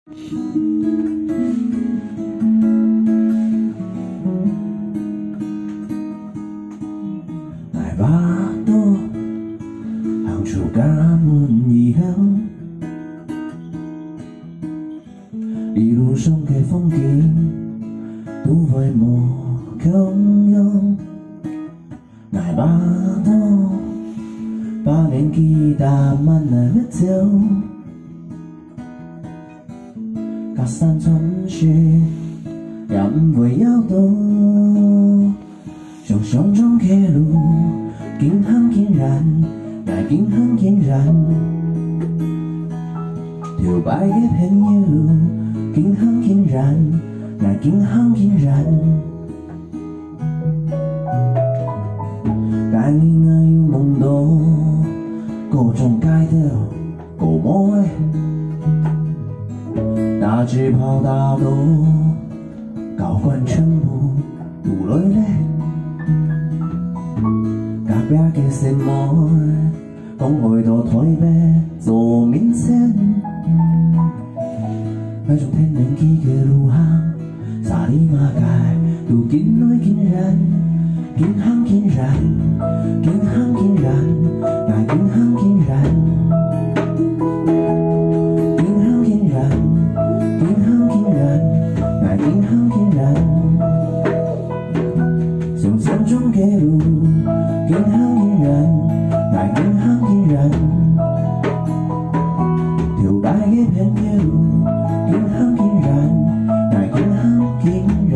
爱巴肚行出家门以后，一路上的风景都会无共用。爱巴肚把年纪大慢来要走。 甲山川雪，也不会摇动。想象中的路，紧行紧远，来紧行紧远。摇摆的朋友，紧行紧远，来紧行紧远。该应该有梦到，各种街道，各模的。 大直跑大路，高官全部有落咧。隔壁嘅心妹，讲回到台北做面线。那种天然气嘅路行，沙里马街都紧来紧远，紧行紧远，紧行紧远，来紧行紧远。 紧行紧远，想象中的路，紧行紧远，来紧行紧远。摇摆的朋友，紧行紧远，来紧行紧远。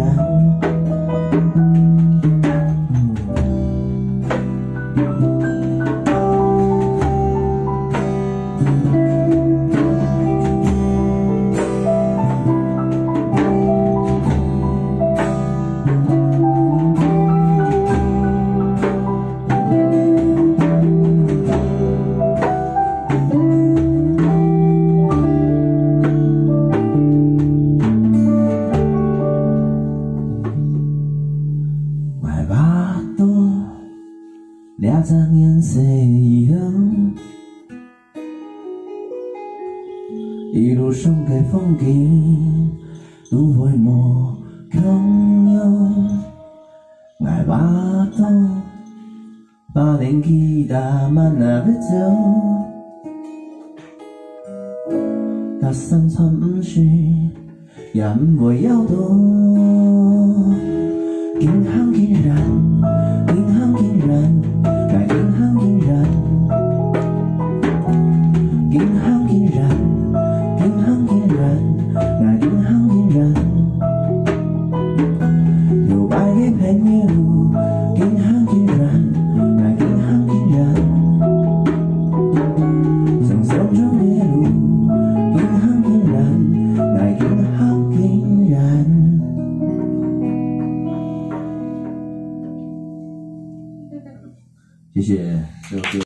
200年岁以后，一路上的风景都会无共用。爱巴肚把年纪大慢来要走，甲山川不是也不会摇动，紧行紧远，紧行紧远。 来紧行紧远，紧行紧远，紧行紧远，来紧行紧远。摇摆的朋友，紧行紧远，来紧行紧远。想象中的路，紧行紧远，来紧行紧远。 谢谢这首歌。